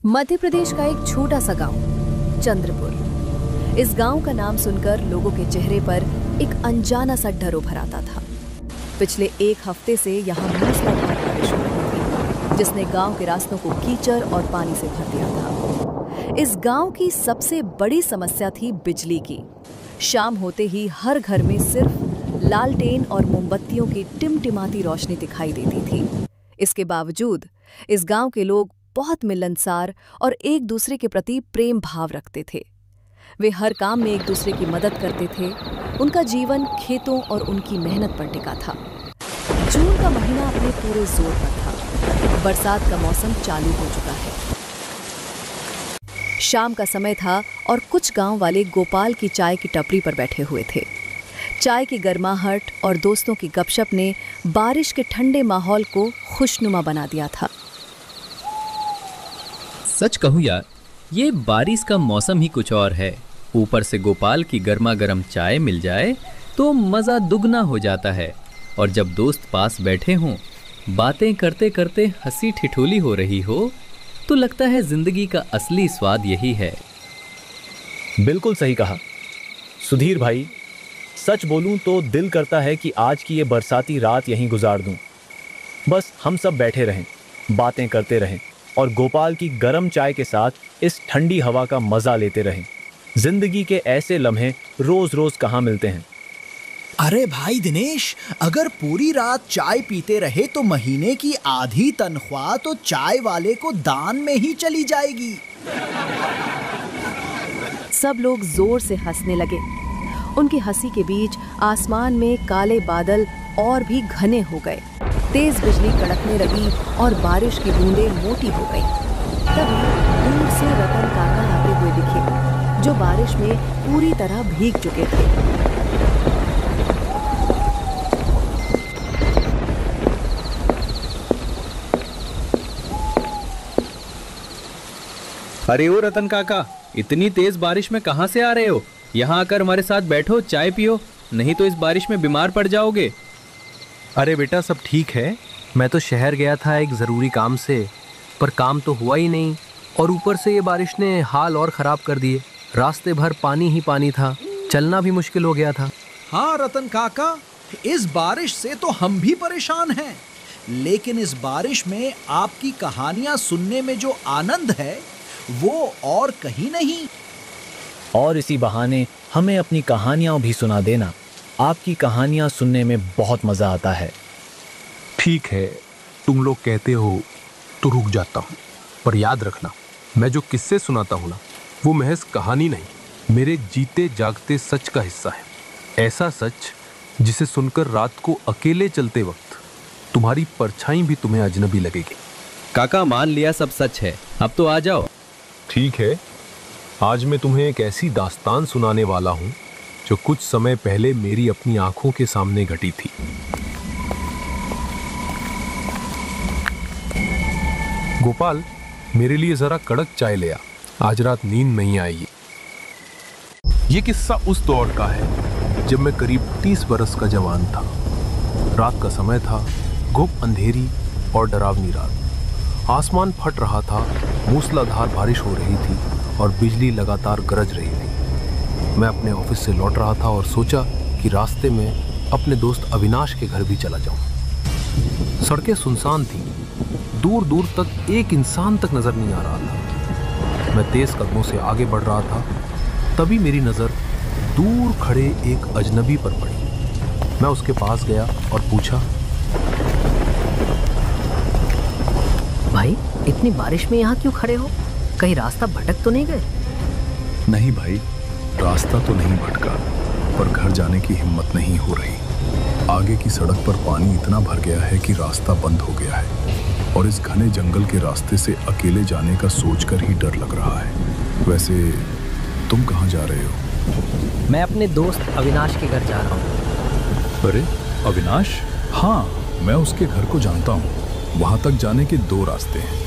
मध्य प्रदेश का एक छोटा सा गांव चंद्रपुर। इस गांव का नाम सुनकर लोगों के चेहरे पर एक अनजाना सा डर उभर आता था। पिछले एक हफ्ते से यहाँ मूसलाधार बारिश हो रही थी, जिसने गांव के रास्तों को कीचड़ और पानी से भर दिया था। इस गांव की सबसे बड़ी समस्या थी बिजली की। शाम होते ही हर घर में सिर्फ लालटेन और मोमबत्तियों की टिमटिमाती रोशनी दिखाई देती थी। इसके बावजूद इस गांव के लोग बहुत मिलनसार और एक दूसरे के प्रति प्रेम भाव रखते थे। वे हर काम में एक दूसरे की मदद करते थे। उनका जीवन खेतों और उनकी मेहनत पर टिका था। जून का महीना अपने पूरे जोर पर था। बरसात का मौसम चालू हो चुका है। शाम का समय था और कुछ गांव वाले गोपाल की चाय की टपरी पर बैठे हुए थे। चाय की गर्माहट और दोस्तों की गपशप ने बारिश के ठंडे माहौल को खुशनुमा बना दिया था। सच कहूं यार, ये बारिश का मौसम ही कुछ और है। ऊपर से गोपाल की गर्मा गर्म चाय मिल जाए तो मज़ा दुगना हो जाता है। और जब दोस्त पास बैठे हों, बातें करते करते हंसी ठिठोली हो रही हो, तो लगता है जिंदगी का असली स्वाद यही है। बिल्कुल सही कहा सुधीर भाई। सच बोलूं तो दिल करता है कि आज की ये बरसाती रात यहीं गुजार दूं। बस हम सब बैठे रहें, बातें करते रहें और गोपाल की गर्म चाय के साथ इस ठंडी हवा का मजा लेते रहें। जिंदगी के ऐसे लम्हे रोज रोज कहाँ मिलते हैं। अरे भाई दिनेश, अगर पूरी रात चाय पीते रहे तो महीने की आधी तनख्वाह तो चाय वाले को दान में ही चली जाएगी। सब लोग जोर से हंसने लगे। उनकी हंसी के बीच आसमान में काले बादल और भी घने हो गए। तेज बिजली कड़कने लगी और बारिश की बूंदें मोटी हो गई। तभी दूर से रतन काका आते हुए दिखे, जो बारिश में पूरी तरह भीग चुके थे। अरे ओ रतन काका, इतनी तेज बारिश में कहाँ से आ रहे हो? यहाँ आकर हमारे साथ बैठो, चाय पियो, नहीं तो इस बारिश में बीमार पड़ जाओगे। अरे बेटा, सब ठीक है। मैं तो शहर गया था एक ज़रूरी काम से, पर काम तो हुआ ही नहीं। और ऊपर से ये बारिश ने हाल और ख़राब कर दिए। रास्ते भर पानी ही पानी था, चलना भी मुश्किल हो गया था। हाँ रतन काका, इस बारिश से तो हम भी परेशान हैं। लेकिन इस बारिश में आपकी कहानियां सुनने में जो आनंद है वो और कहीं नहीं। और इसी बहाने हमें अपनी कहानियां भी सुना देना। आपकी कहानियां सुनने में बहुत मजा आता है। ठीक है, तुम लोग कहते हो तो रुक जाता हूँ, पर याद रखना, मैं जो किस्से सुनाता हूँ ना, वो महज कहानी नहीं, मेरे जीते जागते सच का हिस्सा है। ऐसा सच जिसे सुनकर रात को अकेले चलते वक्त तुम्हारी परछाई भी तुम्हें अजनबी लगेगी। काका, मान लिया सब सच है, अब तो आ जाओ। ठीक है, आज मैं तुम्हें एक ऐसी दास्तान सुनाने वाला हूँ जो कुछ समय पहले मेरी अपनी आंखों के सामने घटी थी। गोपाल, मेरे लिए जरा कड़क चाय ले आ, आज रात नींद नहीं आएगी। ये किस्सा उस दौर का है जब मैं करीब 30 बरस का जवान था। रात का समय था, घुप अंधेरी और डरावनी रात। आसमान फट रहा था, मूसलाधार बारिश हो रही थी और बिजली लगातार गरज रही थी। मैं अपने ऑफिस से लौट रहा था और सोचा कि रास्ते में अपने दोस्त अविनाश के घर भी चला जाऊं। सड़कें सुनसान थीं, दूर दूर तक एक इंसान तक नजर नहीं आ रहा था। मैं तेज कदमों से आगे बढ़ रहा था, तभी मेरी नजर दूर खड़े एक अजनबी पर पड़ी। मैं उसके पास गया और पूछा, भाई, इतनी बारिश में यहाँ क्यों खड़े हो? कहीं रास्ता भटक तो नहीं गए? नहीं भाई, रास्ता तो नहीं भटका, पर घर जाने की हिम्मत नहीं हो रही। आगे की सड़क पर पानी इतना भर गया है कि रास्ता बंद हो गया है और इस घने जंगल के रास्ते से अकेले जाने का सोचकर ही डर लग रहा है। वैसे तुम कहाँ जा रहे हो? मैं अपने दोस्त अविनाश के घर जा रहा हूँ। अरे अविनाश? हाँ, मैं उसके घर को जानता हूँ। वहाँ तक जाने के 2 रास्ते हैं,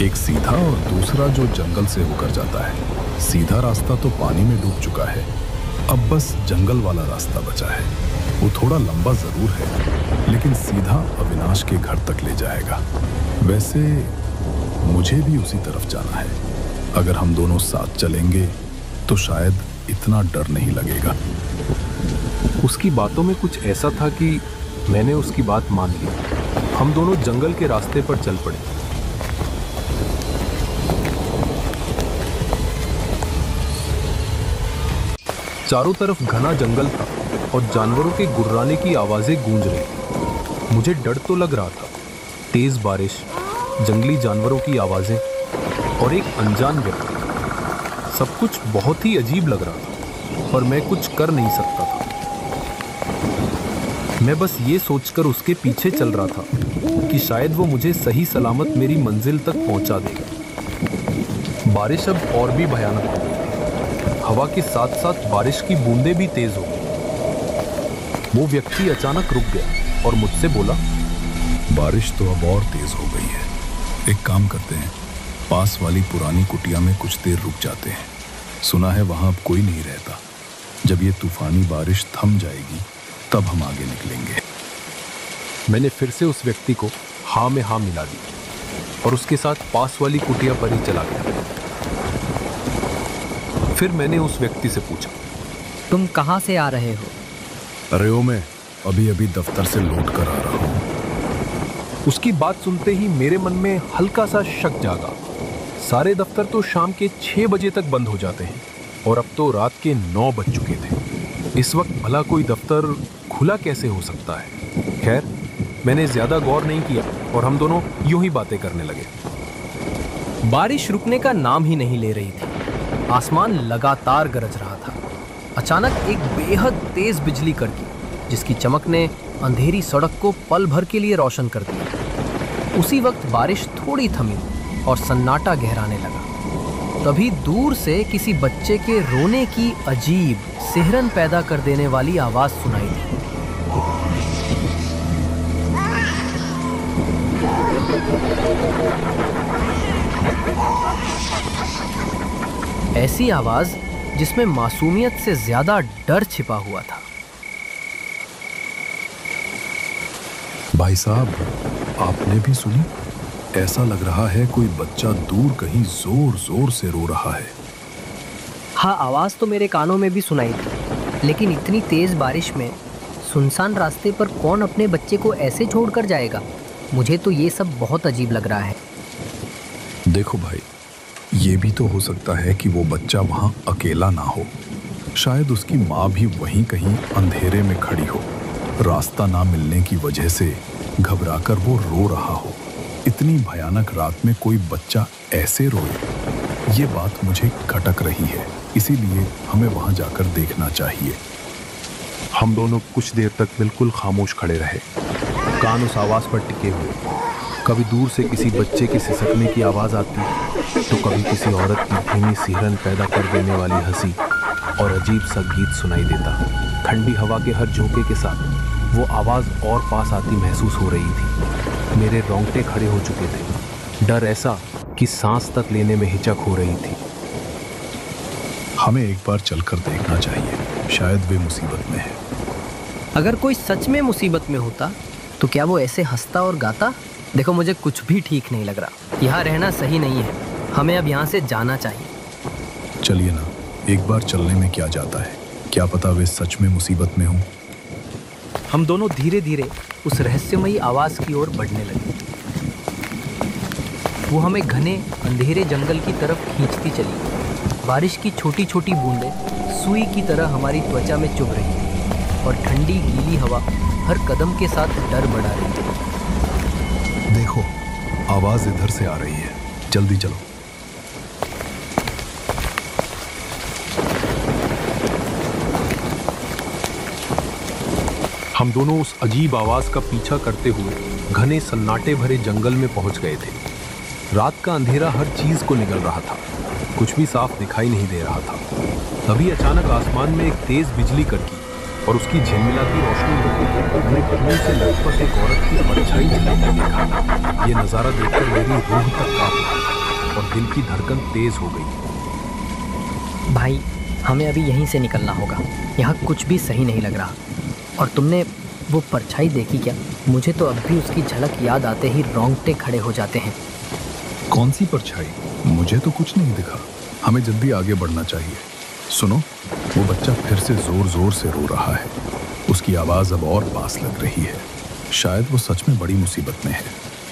एक सीधा और दूसरा जो जंगल से होकर जाता है। सीधा रास्ता तो पानी में डूब चुका है, अब बस जंगल वाला रास्ता बचा है। वो थोड़ा लंबा जरूर है, लेकिन सीधा अविनाश के घर तक ले जाएगा। वैसे मुझे भी उसी तरफ जाना है। अगर हम दोनों साथ चलेंगे तो शायद इतना डर नहीं लगेगा। उसकी बातों में कुछ ऐसा था कि मैंने उसकी बात मान ली। हम दोनों जंगल के रास्ते पर चल पड़े। चारों तरफ घना जंगल था और जानवरों के गुर्राने की आवाजें गूंज रही। मुझे डर तो लग रहा था। तेज बारिश, जंगली जानवरों की आवाजें और एक अनजान व्यक्ति, सब कुछ बहुत ही अजीब लग रहा था, पर मैं कुछ कर नहीं सकता था। मैं बस ये सोचकर उसके पीछे चल रहा था कि शायद वो मुझे सही सलामत मेरी मंजिल तक पहुंचा देगा। बारिश अब और भी भयानक हो गई। हवा के साथ साथ बारिश की बूंदें भी तेज हो गई। वो व्यक्ति अचानक रुक गया और मुझसे बोला, बारिश तो अब और तेज हो गई है। एक काम करते हैं, पास वाली पुरानी कुटिया में कुछ देर रुक जाते हैं। सुना है वहां अब कोई नहीं रहता। जब ये तूफानी बारिश थम जाएगी तब हम आगे निकलेंगे। मैंने फिर से उस व्यक्ति को हाँ में हाँ मिला दी और उसके साथ पास वाली कुटिया पर ही चला गया। फिर मैंने उस व्यक्ति से पूछा, तुम कहाँ से आ रहे हो? अरे ओ, मैं अभी दफ्तर से लौट कर आ रहा हूँ। उसकी बात सुनते ही मेरे मन में हल्का सा शक जागा। सारे दफ्तर तो शाम के 6 बजे तक बंद हो जाते हैं और अब तो रात के 9 बज चुके थे। इस वक्त भला कोई दफ्तर खुला कैसे हो सकता है? खैर, मैंने ज्यादा गौर नहीं किया और हम दोनों यूं ही बातें करने लगे। बारिश रुकने का नाम ही नहीं ले रही थी। आसमान लगातार गरज रहा था। अचानक एक बेहद तेज बिजली कड़की, जिसकी चमक ने अंधेरी सड़क को पल भर के लिए रोशन कर दिया। उसी वक्त बारिश थोड़ी थमी और सन्नाटा गहराने लगा। तभी दूर से किसी बच्चे के रोने की अजीब, सिहरन पैदा कर देने वाली आवाज सुनाई दी। ऐसी आवाज जिसमें मासूमियत से ज्यादा डर छिपा हुआ था। भाई साहब, आपने भी सुनी? ऐसा लग रहा है कोई बच्चा दूर कहीं जोर जोर से रो रहा है। हाँ, आवाज तो मेरे कानों में भी सुनाई थी, लेकिन इतनी तेज बारिश में सुनसान रास्ते पर कौन अपने बच्चे को ऐसे छोड़कर जाएगा? मुझे तो ये सब बहुत अजीब लग रहा है। देखो भाई, ये भी तो हो सकता है कि वो बच्चा वहां अकेला ना हो। शायद उसकी माँ भी वहीं कहीं अंधेरे में खड़ी हो। रास्ता ना मिलने की वजह से घबराकर वो रो रहा हो। इतनी भयानक रात में कोई बच्चा ऐसे रोए, ये बात मुझे खटक रही है। इसीलिए हमें वहां जाकर देखना चाहिए। हम दोनों कुछ देर तक बिल्कुल खामोश खड़े रहे, कान उस आवाज पर टिके हुए। कभी दूर से किसी बच्चे के सिसकने की आवाज आती, तो कभी किसी औरत की धीमी सिहरन पैदा कर देने वाली हंसी और अजीब सा गीत सुनाई देता। ठंडी हवा के हर झोंके के साथ वो आवाज और पास आती महसूस हो रही थी। मेरे रोंगटे खड़े हो चुके थे। डर ऐसा कि सांस तक लेने में हिचक हो रही थी। हमें एक बार चलकर देखना चाहिए, शायद वे मुसीबत में है। अगर कोई सच में मुसीबत में होता तो क्या वो ऐसे हंसता और गाता? देखो, मुझे कुछ भी ठीक नहीं लग रहा। यहाँ रहना सही नहीं है। हमें अब यहाँ से जाना चाहिए। चलिए ना, एक बार चलने में क्या जाता है? क्या पता वे सच में मुसीबत में हों। हम दोनों धीरे धीरे उस रहस्यमयी आवाज की ओर बढ़ने लगे। वो हमें घने अंधेरे जंगल की तरफ खींचती चली। बारिश की छोटी छोटी बूंदें सुई की तरह हमारी त्वचा में चुभ रही थी और ठंडी गीली हवा हर कदम के साथ डर बढ़ा रही थी। देखो, आवाज इधर से आ रही है। जल्दी चलो। हम दोनों उस अजीब आवाज का पीछा करते हुए घने सन्नाटे भरे जंगल में पहुंच गए थे। रात का अंधेरा हर चीज को निगल रहा था। कुछ भी साफ दिखाई नहीं दे रहा था। तभी अचानक आसमान में एक तेज बिजली कड़की और उसकी झिलमिलाती रोशनी में हमने दूर से लगभग एक औरत की परछाई झलकते देखा। ये नजारा देखकर मेरी रूह तक कांप उठी और दिल की धड़कन तेज हो गई। भाई, हमें अभी यहीं से निकलना होगा। यहाँ कुछ भी सही नहीं लग रहा। और तुमने वो परछाई देखी क्या? मुझे तो अब भी उसकी झलक याद आते ही रोंगटे खड़े हो जाते हैं। कौन सी परछाई? मुझे तो कुछ नहीं दिखा। हमें जल्दी आगे बढ़ना चाहिए। सुनो, वो बच्चा फिर से जोर जोर से रो रहा है। उसकी आवाज अब और पास लग रही है। शायद वो सच में बड़ी मुसीबत में है।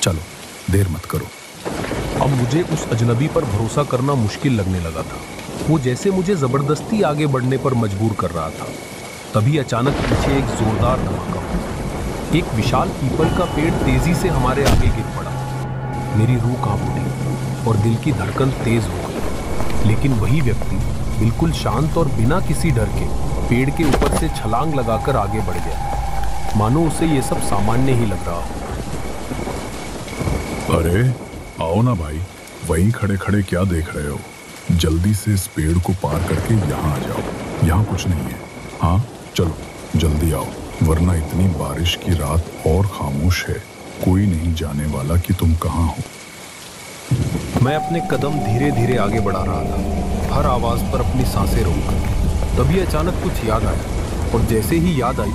चलो, देर मत करो। अब मुझे उस अजनबी पर भरोसा करना मुश्किल लगने लगा था। वो जैसे मुझे जबरदस्ती आगे बढ़ने पर मजबूर कर रहा था। तभी अचानक पीछे एक जोरदार धमाका हुआ। एक विशाल पीपल का पेड़ तेजी से हमारे आगे गिर पड़ा। मेरी रूह कांप उठी और दिल की धड़कन तेज हो गई। लेकिन वही व्यक्ति बिल्कुल शांत और बिना किसी डर के पेड़ के ऊपर से छलांग लगाकर आगे बढ़ गया, मानो उसे ये सब सामान्य ही लग रहा हो। अरे आओ ना भाई, वहीं खड़े खड़े क्या देख रहे हो? जल्दी से इस पेड़ को पार करके यहाँ आ जाओ। यहाँ कुछ नहीं है। हाँ चलो जल्दी आओ, वरना इतनी बारिश की रात और खामोश है। कोई नहीं जाने वाला कि तुम कहाँ हो। मैं अपने कदम धीरे धीरे आगे बढ़ा रहा था, हर आवाज पर अपनी सांसें रोककर। तभी अचानक कुछ याद आया और जैसे ही याद आई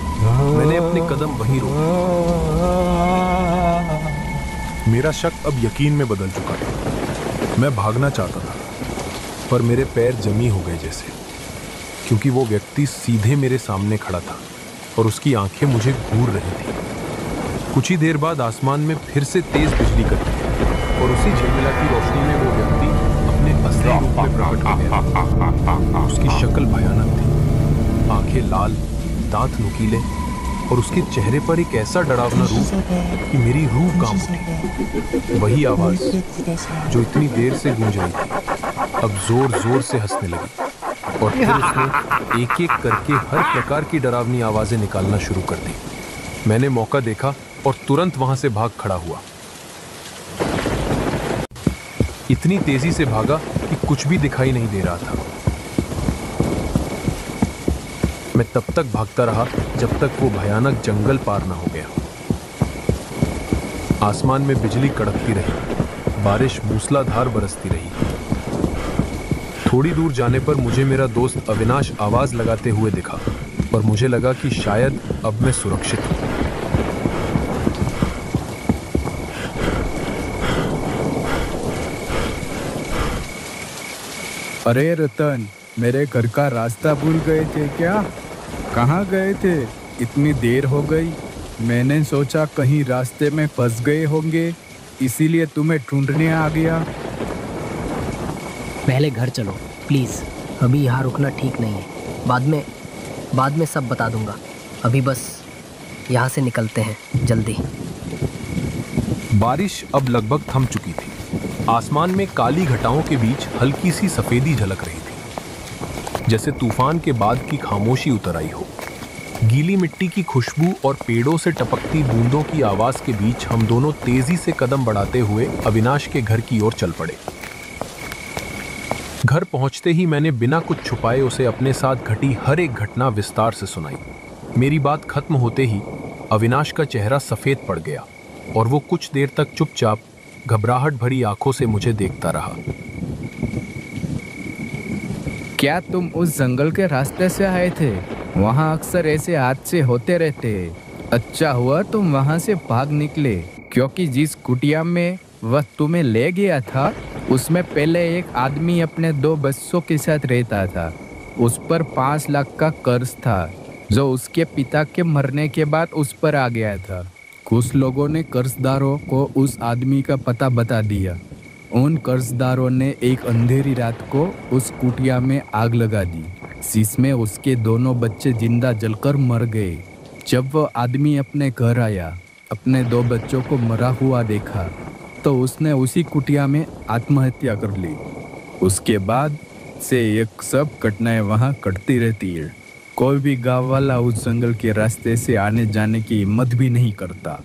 मैंने अपने कदम वहीं रोके। मेरा शक अब यकीन में बदल चुका था। मैं भागना चाहता था पर मेरे पैर जमी हो गए जैसे, क्योंकि वो व्यक्ति सीधे मेरे सामने खड़ा था और उसकी आंखें मुझे घूर रही थी। कुछ ही देर बाद आसमान में फिर से तेज बिजली कड़की और उसी झिलमिलाती रोशनी में वो व्यक्ति अपने असली रूप में प्रकट हो गया। उसकी शक्ल भयानक थी, आंखें लाल, दांत नुकीले और उसके चेहरे पर एक ऐसा डरावना रूप कि मेरी रूह कांप उठी। वही आवाज जो इतनी देर से गूंज रही थी अब जोर जोर से हंसने लगी और फिर उसने एक एक करके हर प्रकार की डरावनी आवाजें निकालना शुरू कर दी। मैंने मौका देखा और तुरंत वहां से भाग खड़ा हुआ। इतनी तेजी से भागा कि कुछ भी दिखाई नहीं दे रहा था। मैं तब तक भागता रहा जब तक वो भयानक जंगल पार ना हो गया। आसमान में बिजली कड़कती रही, बारिश मूसलाधार बरसती रही। थोड़ी दूर जाने पर मुझे मेरा दोस्त अविनाश आवाज लगाते हुए दिखा और मुझे लगा कि शायद अब मैं सुरक्षित हूं। अरे रतन, मेरे घर का रास्ता भूल गए थे क्या? कहाँ गए थे? इतनी देर हो गई। मैंने सोचा कहीं रास्ते में फंस गए होंगे, इसीलिए तुम्हें ढूंढने आ गया। पहले घर चलो प्लीज़, अभी यहाँ रुकना ठीक नहीं है। बाद में सब बता दूंगा। अभी बस यहाँ से निकलते हैं जल्दी। बारिश अब लगभग थम चुकी थी। आसमान में काली घटाओं के बीच हल्की सी सफेदी झलक रही थी, जैसे तूफान के बाद की खामोशी उतर आई हो। गीली मिट्टी की खुशबू और पेड़ों से टपकती बूंदों की आवाज के बीच हम दोनों तेजी से कदम बढ़ाते हुए अविनाश के घर की ओर चल पड़े। घर पहुंचते ही मैंने बिना कुछ छुपाए उसे अपने साथ घटी हर एक घटना विस्तार से सुनाई। मेरी बात खत्म होते ही अविनाश का चेहरा सफेद पड़ गया और वो कुछ देर तक चुपचाप घबराहट भरी आंखों से मुझे देखता रहा। क्या तुम उस जंगल के रास्ते से आए थे? वहाँ अक्सर ऐसे हादसे होते रहते। अच्छा हुआ तुम वहाँ से भाग निकले, क्योंकि जिस कुटिया में वह तुम्हें ले गया था उसमें पहले एक आदमी अपने 2 बच्चों के साथ रहता था। उस पर 5 लाख का कर्ज था जो उसके पिता के मरने के बाद उस पर आ गया था। कुछ लोगों ने कर्जदारों को उस आदमी का पता बता दिया। उन कर्जदारों ने एक अंधेरी रात को उस कुटिया में आग लगा दी, जिसमें उसके दोनों बच्चे जिंदा जलकर मर गए। जब वो आदमी अपने घर आया, अपने 2 बच्चों को मरा हुआ देखा तो उसने उसी कुटिया में आत्महत्या कर ली। उसके बाद से एक सब घटनाएं वहाँ घटती रहती है। कोई भी गांव वाला उस जंगल के रास्ते से आने जाने की हिम्मत भी नहीं करता।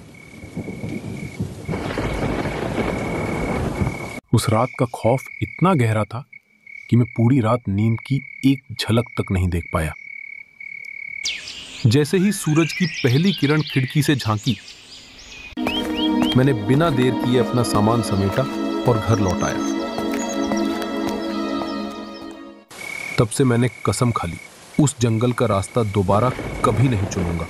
उस रात का खौफ इतना गहरा था कि मैं पूरी रात नींद की एक झलक तक नहीं देख पाया। जैसे ही सूरज की पहली किरण खिड़की से झांकी, मैंने बिना देर किए अपना सामान समेटा और घर लौट आया। तब से मैंने कसम खा ली, उस जंगल का रास्ता दोबारा कभी नहीं चुनूंगा।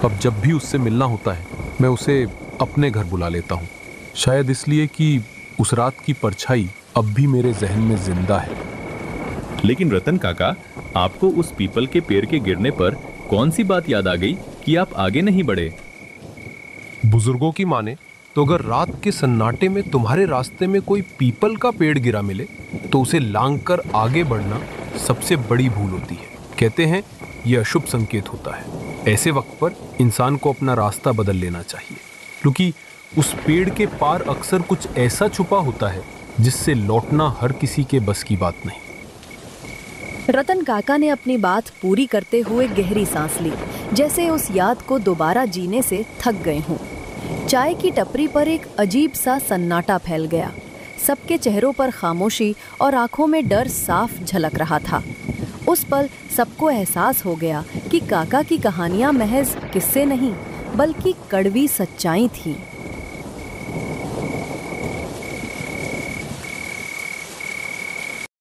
अब जब भी उससे मिलना होता है मैं उसे अपने घर बुला लेता हूँ। शायद इसलिए कि उस रात की परछाई अब भी मेरे जहन में जिंदा है। लेकिन रतन काका, आपको उस पीपल के पेड़ के गिरने पर कौन सी बात याद आ गई कि आप आगे नहीं बढ़े? बुजुर्गों की माने तो अगर रात के सन्नाटे में तुम्हारे रास्ते में कोई पीपल का पेड़ गिरा मिले तो उसे लांघकर आगे बढ़ना सबसे बड़ी भूल होती है। कहते हैं यह अशुभ संकेत होता है। ऐसे वक्त पर इंसान को अपना रास्ता बदल लेना चाहिए, क्योंकि उस पेड़ के पार अक्सर कुछ ऐसा छुपा होता है जिससे लौटना हर किसी के बस की बात नहीं। रतन काका ने अपनी बात पूरी करते हुए गहरी सांस ली, जैसे उस याद को दोबारा जीने से थक गए हों। चाय की टपरी पर एक अजीब सा सन्नाटा फैल गया। सबके चेहरों पर खामोशी और आंखों में डर साफ झलक रहा था। उस पल सबको एहसास हो गया कि काका की कहानियां महज किस्से नहीं, बल्कि कड़वी सच्चाई थी।